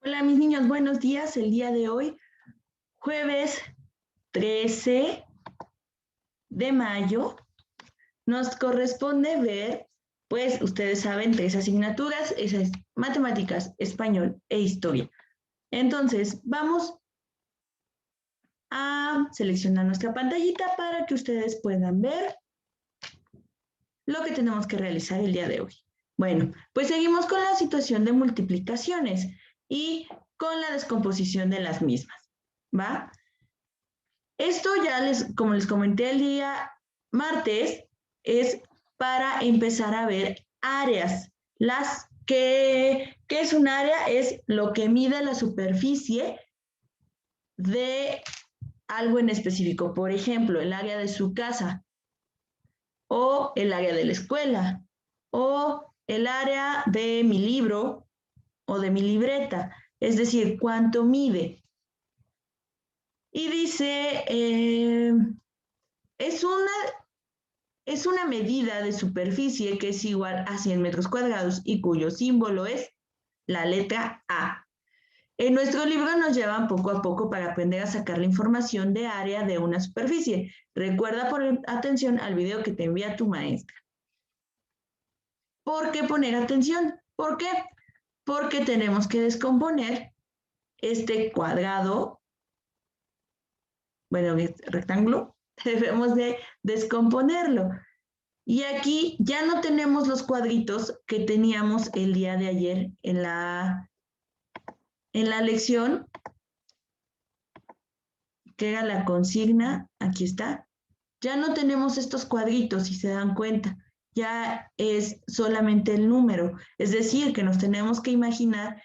Hola mis niños, buenos días. El día de hoy, jueves 13 de mayo, nos corresponde ver, pues ustedes saben, tres asignaturas, esas es matemáticas, español e historia. Entonces, vamos a seleccionar nuestra pantallita para que ustedes puedan ver lo que tenemos que realizar el día de hoy. Bueno, pues seguimos con la situación de multiplicaciones y con la descomposición de las mismas, ¿va? Esto ya como les comenté el día martes, es para empezar a ver áreas. ¿Qué es un área? Es lo que mide la superficie de algo en específico. Por ejemplo, el área de su casa, o el área de la escuela, o el área de mi libro o de mi libreta. Es decir, cuánto mide. Y dice, es una medida de superficie que es igual a 100 metros cuadrados y cuyo símbolo es la letra A. En nuestro libro nos llevan poco a poco para aprender a sacar la información de área de una superficie. Recuerda poner atención al video que te envía tu maestra. ¿Por qué poner atención? ¿Por qué? Porque tenemos que descomponer este cuadrado, bueno, este rectángulo, debemos de descomponerlo. Y aquí ya no tenemos los cuadritos que teníamos el día de ayer en la lección, que era la consigna. Aquí está. Ya no tenemos estos cuadritos, si se dan cuenta. Ya es solamente el número. Es decir, que nos tenemos que imaginar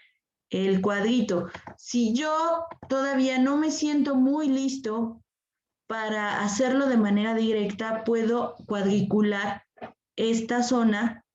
el cuadrito. Si yo todavía no me siento muy listo para hacerlo de manera directa, puedo cuadricular esta zona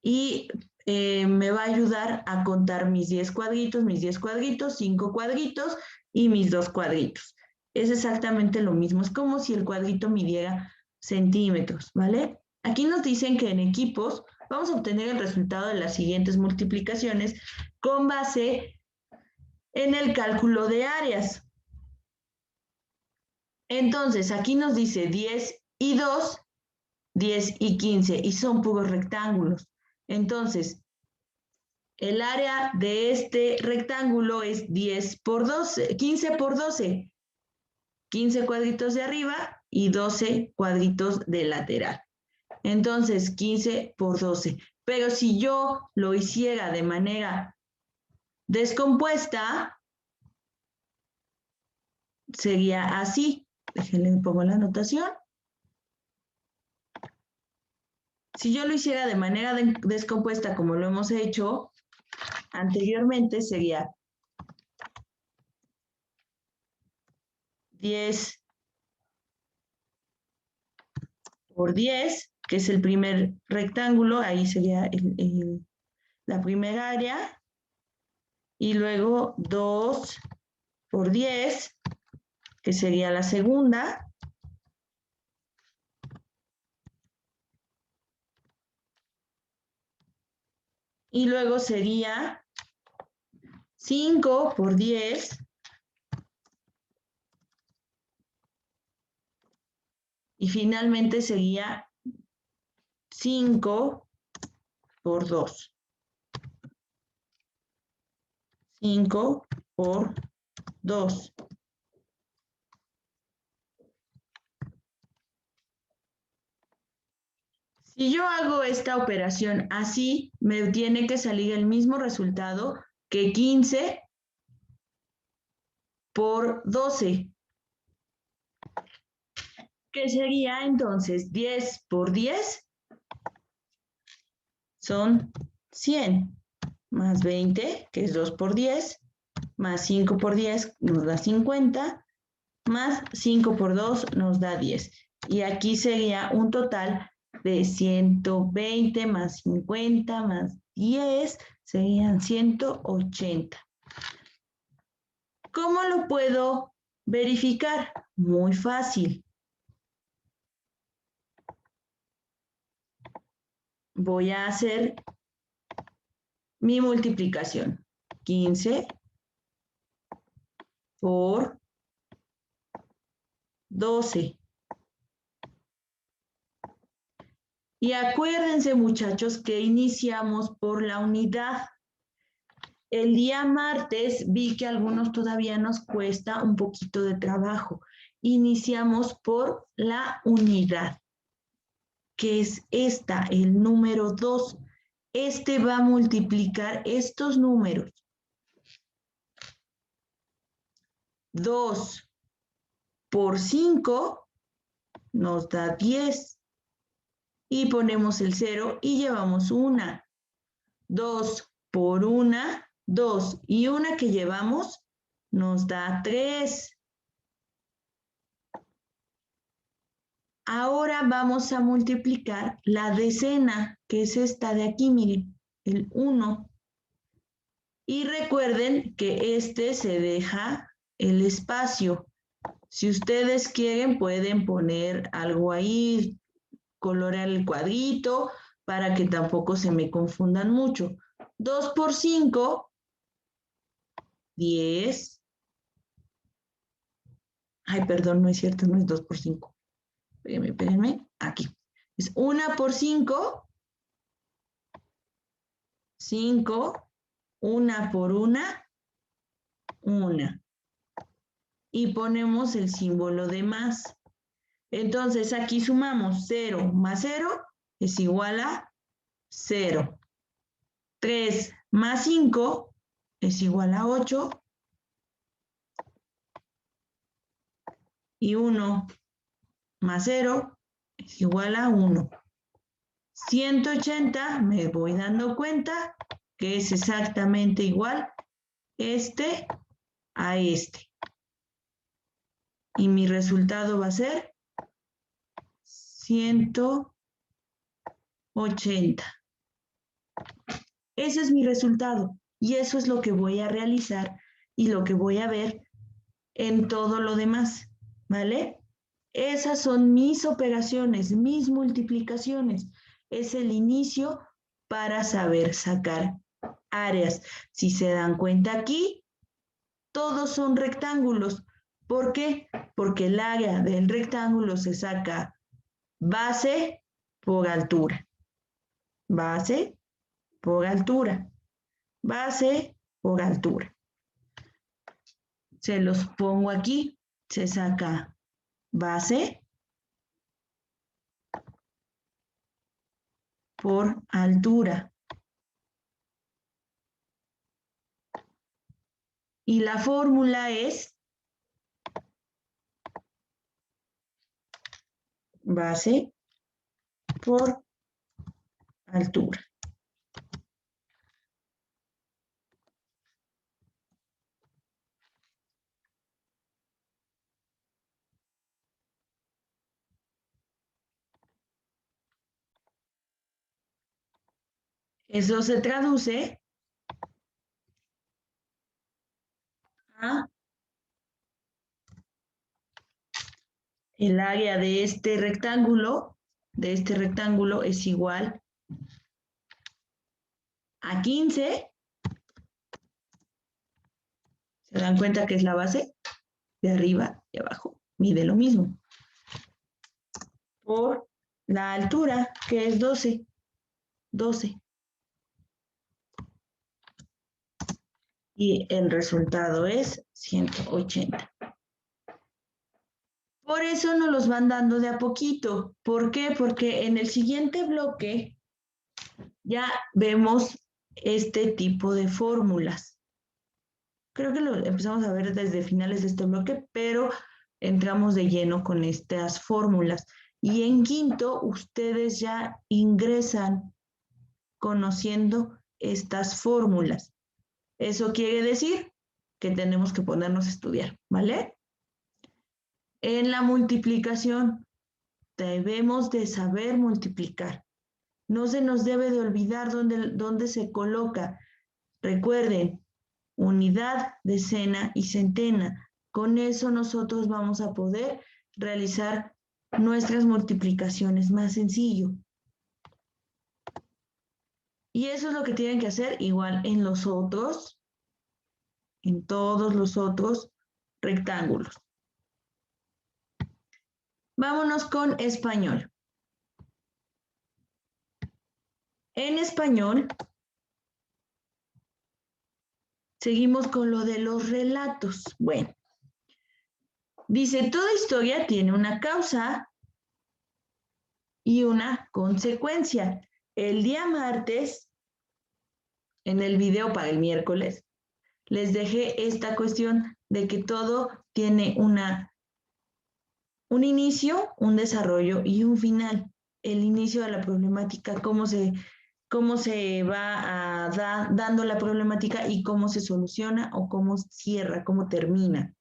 y me va a ayudar a contar mis 10 cuadritos, 5 cuadritos y mis 2 cuadritos. Es exactamente lo mismo, es como si el cuadrito midiera centímetros, ¿vale? Aquí nos dicen que en equipos vamos a obtener el resultado de las siguientes multiplicaciones con base en el cálculo de áreas. Entonces, aquí nos dice 10 y 2, 10 y 15, y son puros rectángulos. Entonces, el área de este rectángulo es 10 por 12, 15 por 12, 15 cuadritos de arriba y 12 cuadritos de lateral. Entonces, 15 por 12. Pero si yo lo hiciera de manera descompuesta, sería así. Déjenle, pongo la anotación. Si yo lo hiciera de manera descompuesta como lo hemos hecho anteriormente, sería 10 por 10, que es el primer rectángulo, ahí sería la primera área, y luego 2 por 10, que sería la segunda, y luego sería 5 por 10, y finalmente sería 5 por 2. 5 por 2. Si yo hago esta operación así, me tiene que salir el mismo resultado que 15 por 12, que sería entonces 10 por 10 son 100, más 20, que es 2 por 10, más 5 por 10 nos da 50, más 5 por 2 nos da 10. Y aquí sería un total de 120 más 50 más 10, serían 180. ¿Cómo lo puedo verificar? Muy fácil. Voy a hacer mi multiplicación. 15 por 12. Y acuérdense, muchachos, que iniciamos por la unidad. El día martes vi que a algunos todavía nos cuesta un poquito de trabajo. Iniciamos por la unidad, que es esta, el número 2. Este va a multiplicar estos números. 2 por 5 nos da 10. Y ponemos el 0 y llevamos una. 2 por 1, 2. Y una que llevamos nos da 3. Ahora vamos a multiplicar la decena, que es esta de aquí, miren, el 1. Y recuerden que este se deja el espacio. Si ustedes quieren, pueden poner algo ahí, colorear el cuadrito, para que tampoco se me confundan mucho. 2 por 5, 10. Ay, perdón, no es cierto, no es 2 por 5. Espérenme, aquí. Es 1 por 5, 5, 1 por 1, 1. Y ponemos el símbolo de más. Entonces aquí sumamos 0 más 0 es igual a 0. 3 más 5 es igual a 8. Y 1 más 0 es igual a 1. 180, me voy dando cuenta que es exactamente igual este a este. Y mi resultado va a ser 180. Ese es mi resultado. Y eso es lo que voy a realizar y lo que voy a ver en todo lo demás. ¿Vale? Esas son mis operaciones, mis multiplicaciones. Es el inicio para saber sacar áreas. Si se dan cuenta aquí, todos son rectángulos. ¿Por qué? Porque el área del rectángulo se saca base por altura. Base por altura. Base por altura. Se los pongo aquí. Se saca base por altura. Y la fórmula es base por altura. Eso se traduce a el área de este rectángulo es igual a 15. ¿Se dan cuenta que es la base? De arriba y abajo. Mide lo mismo. Por la altura, que es 12. 12. Y el resultado es 180. Por eso nos los van dando de a poquito. ¿Por qué? Porque en el siguiente bloque ya vemos este tipo de fórmulas. Creo que lo empezamos a ver desde finales de este bloque, pero entramos de lleno con estas fórmulas. Y en quinto, ustedes ya ingresan conociendo estas fórmulas. Eso quiere decir que tenemos que ponernos a estudiar, ¿vale? En la multiplicación, debemos de saber multiplicar. No se nos debe de olvidar dónde se coloca. Recuerden, unidad, decena y centena. Con eso nosotros vamos a poder realizar nuestras multiplicaciones más sencillo. Y eso es lo que tienen que hacer igual en los otros en todos los otros rectángulos. Vámonos con español. En español, seguimos con lo de los relatos. Bueno, dice, toda historia tiene una causa y una consecuencia. El día martes, en el video para el miércoles, les dejé esta cuestión de que todo tiene un inicio, un desarrollo y un final. El inicio de la problemática, cómo se va dando la problemática y cómo se soluciona o cómo cierra, cómo termina.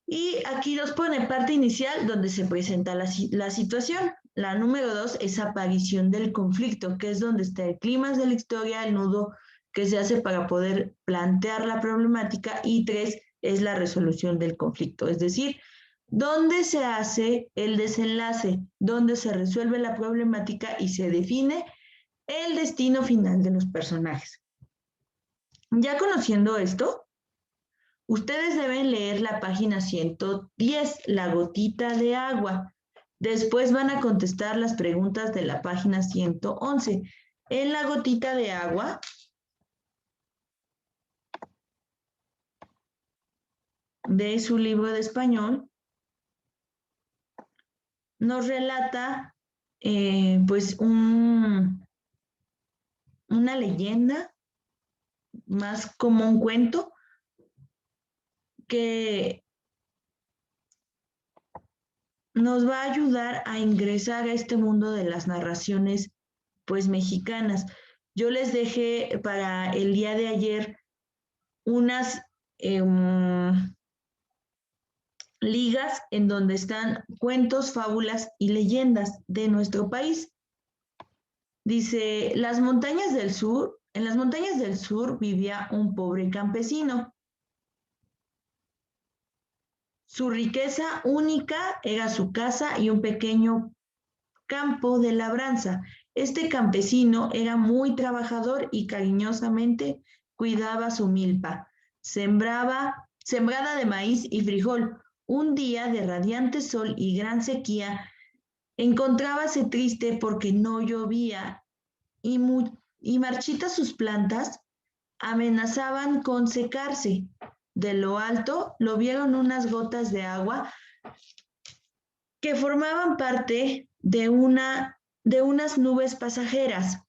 Y aquí nos pone parte inicial donde se presenta la situación. La número 2 es aparición del conflicto, que es donde está el clímax de la historia, el nudo que se hace para poder plantear la problemática. Y 3 es la resolución del conflicto, es decir, donde se hace el desenlace, donde se resuelve la problemática y se define el destino final de los personajes. Ya conociendo esto, ustedes deben leer la página 110, la gotita de agua. Después van a contestar las preguntas de la página 111. En la gotita de agua, de su libro de español, nos relata pues una leyenda, más como un cuento, que nos va a ayudar a ingresar a este mundo de las narraciones pues mexicanas. Yo les dejé para el día de ayer unas ligas en donde están cuentos, fábulas y leyendas de nuestro país. Dice, en las montañas del sur vivía un pobre campesino. Su riqueza única era su casa y un pequeño campo de labranza. Este campesino era muy trabajador y cariñosamente cuidaba su milpa, sembrada de maíz y frijol. Un día de radiante sol y gran sequía, encontrábase triste porque no llovía y marchitas sus plantas amenazaban con secarse. De lo alto lo vieron unas gotas de agua que formaban parte de unas nubes pasajeras.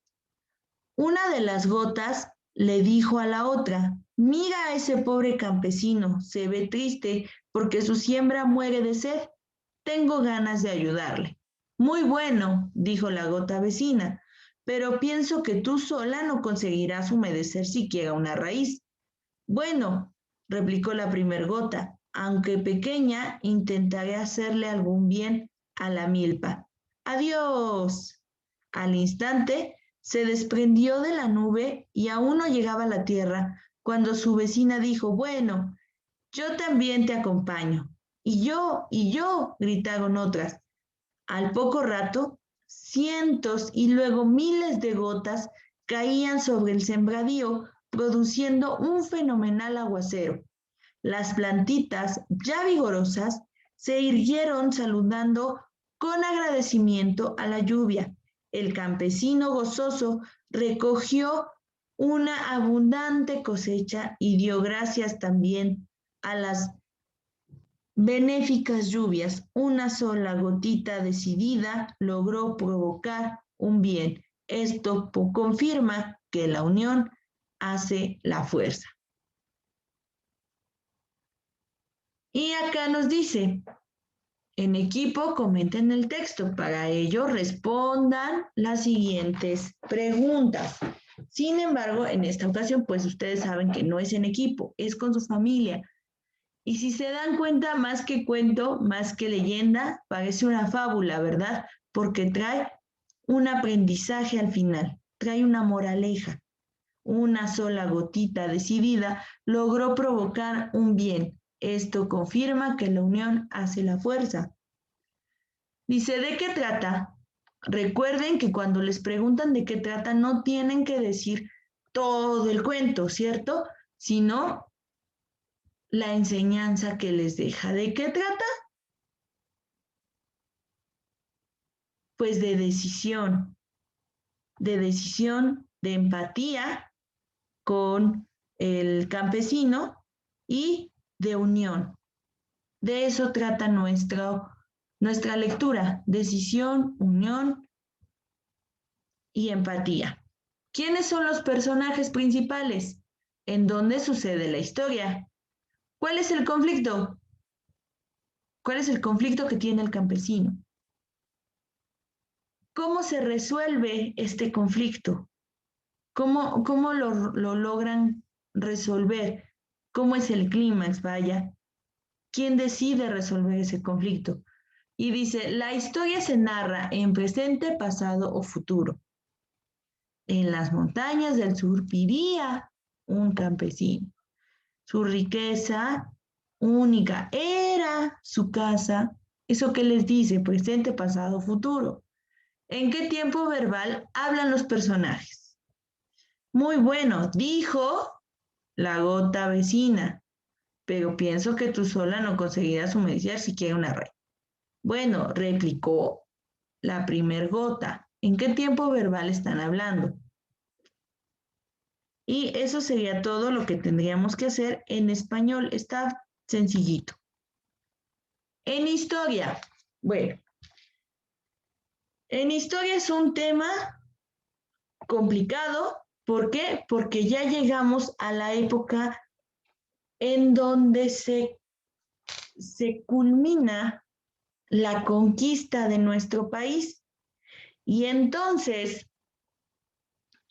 Una de las gotas le dijo a la otra, mira a ese pobre campesino, se ve triste porque su siembra muere de sed. Tengo ganas de ayudarle. Muy bueno, dijo la gota vecina, pero pienso que tú sola no conseguirás humedecer siquiera una raíz. Bueno, replicó la primer gota, aunque pequeña, intentaré hacerle algún bien a la milpa. Adiós. Al instante se desprendió de la nube y aún no llegaba a la tierra cuando su vecina dijo, bueno, yo también te acompaño. Y yo, gritaron otras. Al poco rato, cientos y luego miles de gotas caían sobre el sembradío, produciendo un fenomenal aguacero. Las plantitas, ya vigorosas, se irguieron saludando con agradecimiento a la lluvia. El campesino gozoso recogió una abundante cosecha y dio gracias también a las benéficas lluvias. Una sola gotita decidida logró provocar un bien. Esto confirma que la unión hace la fuerza. Y acá nos dice, en equipo comenten el texto. Para ello respondan las siguientes preguntas. Sin embargo, en esta ocasión, pues ustedes saben que no es en equipo, es con su familia. Y si se dan cuenta, más que cuento, más que leyenda, parece una fábula, ¿verdad? Porque trae un aprendizaje al final, trae una moraleja. Una sola gotita decidida logró provocar un bien. Esto confirma que la unión hace la fuerza. Dice, ¿de qué trata? Recuerden que cuando les preguntan de qué trata, no tienen que decir todo el cuento, ¿cierto? sino la enseñanza que les deja. ¿De qué trata? Pues de decisión, de empatía con el campesino y de unión. De eso trata nuestra lectura, decisión, unión y empatía. ¿Quiénes son los personajes principales? ¿En dónde sucede la historia? ¿Cuál es el conflicto? ¿Cuál es el conflicto que tiene el campesino? ¿Cómo se resuelve este conflicto? ¿Cómo lo logran resolver? ¿Cómo es el clímax? Vaya, ¿quién decide resolver ese conflicto? Y dice, la historia se narra en presente, pasado o futuro. En las montañas del sur vivía un campesino. Su riqueza única era su casa. ¿Eso qué les dice? Presente, pasado, futuro. ¿En qué tiempo verbal hablan los personajes? Muy bueno, dijo la gota vecina, pero pienso que tú sola no conseguirás humedecir siquiera una raíz. Bueno, replicó la primer gota. ¿En qué tiempo verbal están hablando? Y eso sería todo lo que tendríamos que hacer en español. Está sencillito. En historia, bueno, en historia es un tema complicado. ¿Por qué? Porque ya llegamos a la época en donde se culmina la conquista de nuestro país. Y entonces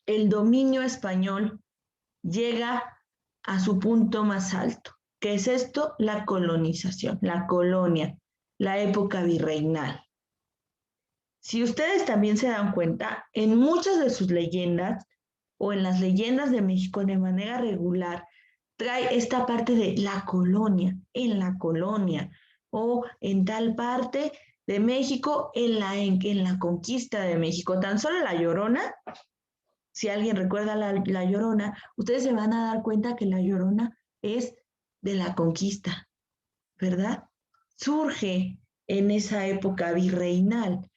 el dominio español llega a su punto más alto. ¿Qué es esto? La colonización, la colonia, la época virreinal. Si ustedes también se dan cuenta, en muchas de sus leyendas o en las leyendas de México de manera regular, trae esta parte de la colonia, en la colonia, o en tal parte de México, en la conquista de México. Tan solo la Llorona, si alguien recuerda la Llorona, ustedes se van a dar cuenta que la Llorona es de la conquista, ¿verdad? Surge en esa época virreinal,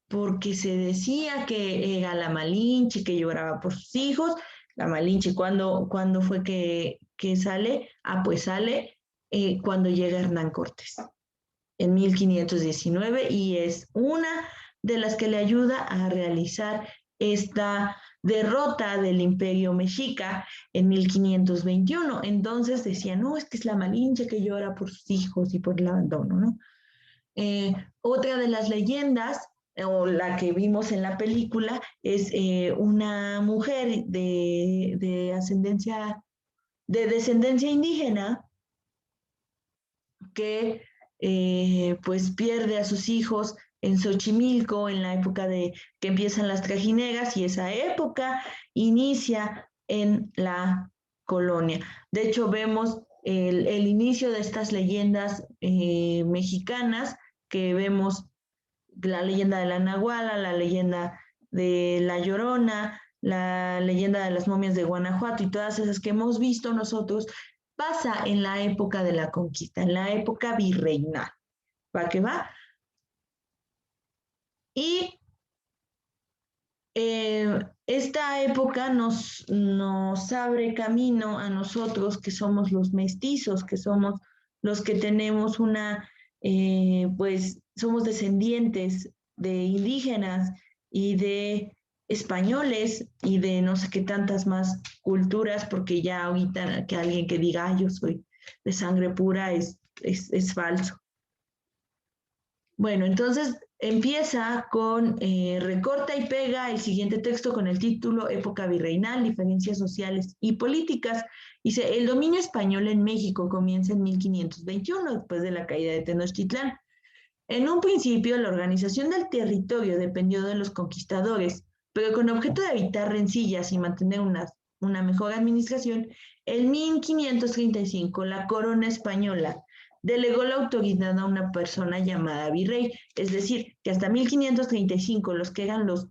porque se decía que era la Malinche que lloraba por sus hijos. La Malinche, ¿cuándo fue que sale? Ah, pues sale cuando llega Hernán Cortés, en 1519, y es una de las que le ayuda a realizar esta derrota del Imperio Mexica en 1521. Entonces decían, no, es que es la Malinche que llora por sus hijos y por el abandono, ¿no? Otra de las leyendas, o la que vimos en la película, es una mujer de descendencia indígena que pues pierde a sus hijos en Xochimilco en la época de que empiezan las trajineras, y esa época inicia en la colonia. De hecho, vemos el inicio de estas leyendas mexicanas, que vemos la leyenda de la Nahuala, la leyenda de la Llorona, la leyenda de las momias de Guanajuato y todas esas que hemos visto nosotros, pasa en la época de la conquista, en la época virreinal. ¿Va que va? Y esta época nos abre camino a nosotros, que somos los mestizos, que somos los que tenemos pues somos descendientes de indígenas y de españoles y de no sé qué tantas más culturas, porque ya ahorita que alguien que diga, yo soy de sangre pura, es falso. Bueno, entonces empieza con recorta y pega el siguiente texto con el título Época virreinal, diferencias sociales y políticas. Dice, el dominio español en México comienza en 1521, después de la caída de Tenochtitlán. En un principio, la organización del territorio dependió de los conquistadores, pero con objeto de evitar rencillas y mantener una mejor administración, en 1535 la corona española delegó la autoridad a una persona llamada virrey, es decir, que hasta 1535 los que eran los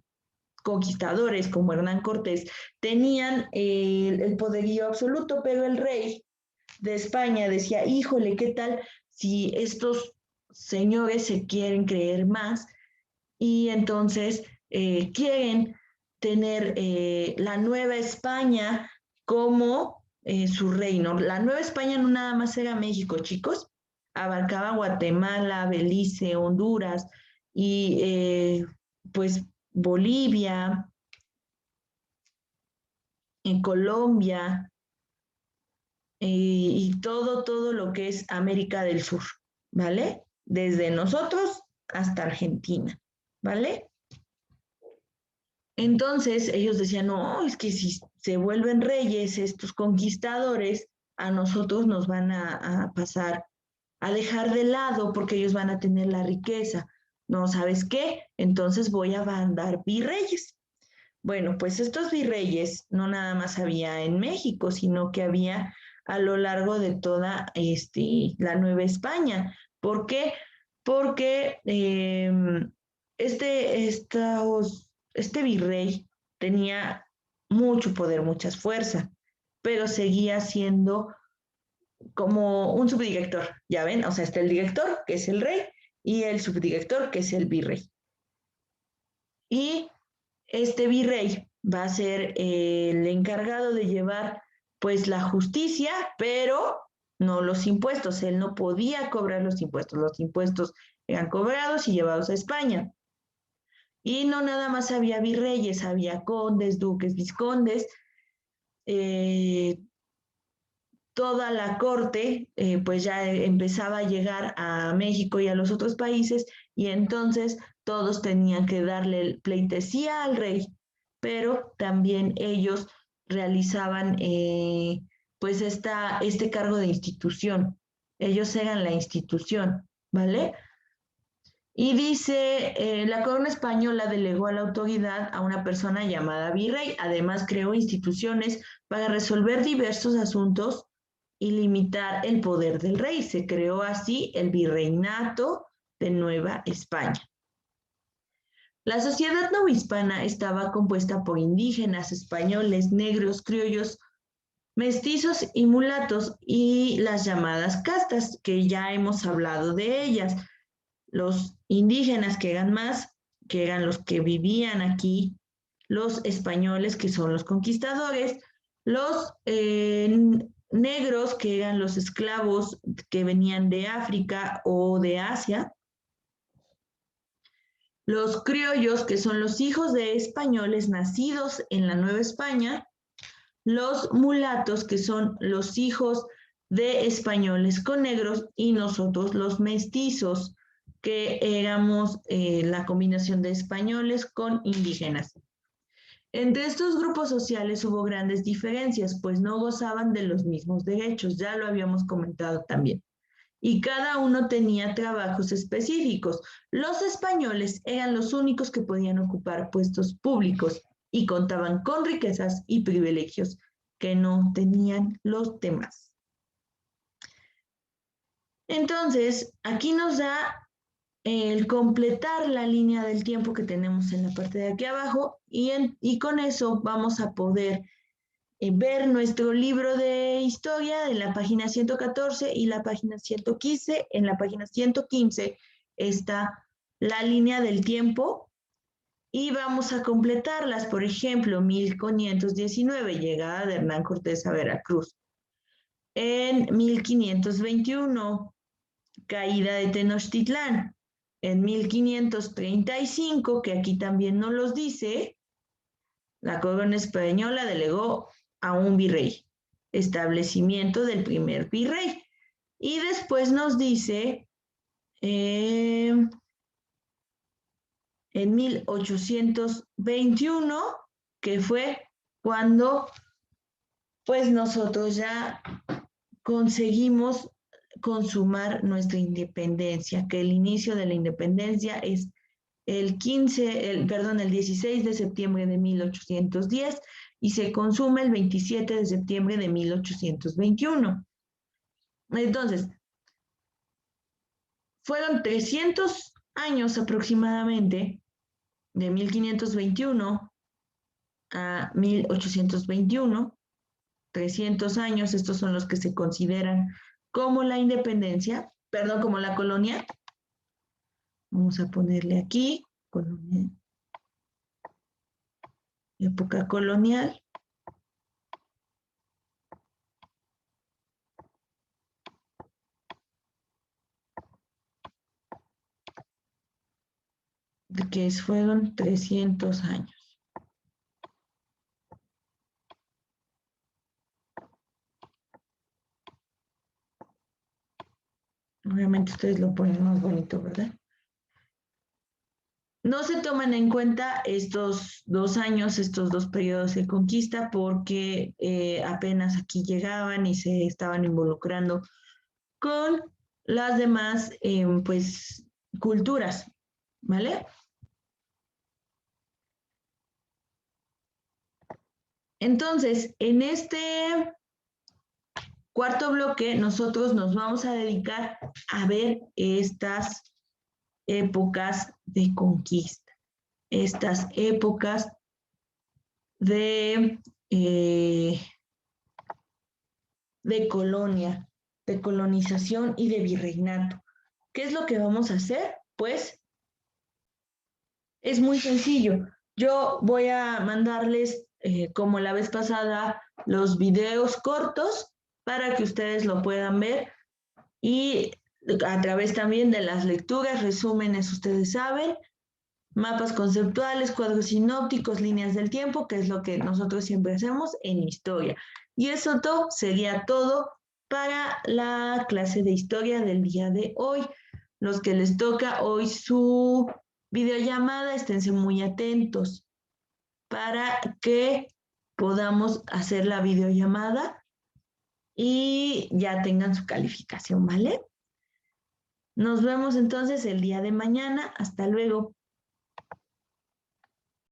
conquistadores como Hernán Cortés tenían el poderío absoluto, pero el rey de España decía, híjole, ¿qué tal si estos señores se quieren creer más y entonces quieren tener la Nueva España como su reino? La Nueva España no nada más era México, chicos, abarcaba Guatemala, Belice, Honduras y pues Bolivia, en Colombia y todo lo que es América del Sur, ¿vale? Desde nosotros hasta Argentina, ¿vale? Entonces ellos decían, no, es que si se vuelven reyes estos conquistadores, a nosotros nos van a pasar a dejar de lado porque ellos van a tener la riqueza. No, ¿sabes qué? Entonces voy a mandar virreyes. Bueno, pues estos virreyes no nada más había en México, sino que había a lo largo de toda la Nueva España. ¿Por qué? Porque este virrey tenía mucho poder, mucha fuerza, pero seguía siendo como un subdirector, ¿ya ven? O sea, está el director, que es el rey, y el subdirector, que es el virrey. Y este virrey va a ser el encargado de llevar pues la justicia, pero no los impuestos. Él no podía cobrar los impuestos eran cobrados y llevados a España. Y no nada más había virreyes, había condes, duques, vizcondes, eh, toda la corte pues ya empezaba a llegar a México y a los otros países y entonces todos tenían que darle pleitesía al rey, pero también ellos realizaban pues este cargo de institución. Ellos eran la institución, ¿vale? Y dice, la corona española delegó a la autoridad a una persona llamada virrey. Además, creó instituciones para resolver diversos asuntos y limitar el poder del rey. Se creó así el virreinato de Nueva España. La sociedad novohispana estaba compuesta por indígenas, españoles, negros, criollos, mestizos y mulatos y las llamadas castas, que ya hemos hablado de ellas. Los indígenas que eran más, que eran los que vivían aquí, los españoles que son los conquistadores, los negros que eran los esclavos que venían de África o de Asia, los criollos que son los hijos de españoles nacidos en la Nueva España, los mulatos que son los hijos de españoles con negros y nosotros los mestizos que éramos la combinación de españoles con indígenas. Entre estos grupos sociales hubo grandes diferencias, pues no gozaban de los mismos derechos, ya lo habíamos comentado también. Y cada uno tenía trabajos específicos. Los españoles eran los únicos que podían ocupar puestos públicos y contaban con riquezas y privilegios que no tenían los demás. Entonces, aquí nos da el completar la línea del tiempo que tenemos en la parte de aquí abajo y con eso vamos a poder ver nuestro libro de historia en la página 114 y la página 115. En la página 115 está la línea del tiempo y vamos a completarlas. Por ejemplo, 1519, llegada de Hernán Cortés a Veracruz. En 1521, caída de Tenochtitlán. En 1535, que aquí también nos los dice, la corona española delegó a un virrey, establecimiento del primer virrey. Y después nos dice, en 1821, que fue cuando pues nosotros ya conseguimos consumar nuestra independencia, que el inicio de la independencia es el 16 de septiembre de 1810 y se consume el 27 de septiembre de 1821. Entonces, fueron 300 años aproximadamente, de 1521 a 1821, 300 años, estos son los que se consideran como la independencia, perdón, como la colonia. Vamos a ponerle aquí, colonia, época colonial. Que fueron 300 años. Obviamente ustedes lo ponen más bonito, ¿verdad? No se toman en cuenta estos 2 años, estos 2 periodos de conquista, porque apenas aquí llegaban y se estaban involucrando con las demás, pues, culturas, ¿vale? Entonces, en este cuarto bloque, nosotros nos vamos a dedicar a ver estas épocas de conquista, estas épocas de, eh, de colonia, de colonización y de virreinato. ¿Qué es lo que vamos a hacer? Pues es muy sencillo. Yo voy a mandarles, como la vez pasada, los videos cortos para que ustedes lo puedan ver y a través también de las lecturas, resúmenes, ustedes saben, mapas conceptuales, cuadros sinópticos, líneas del tiempo, que es lo que nosotros siempre hacemos en historia. Y eso todo sería todo para la clase de historia del día de hoy. Los que les toca hoy su videollamada, esténse muy atentos para que podamos hacer la videollamada y ya tengan su calificación, ¿vale? Nos vemos entonces el día de mañana. Hasta luego.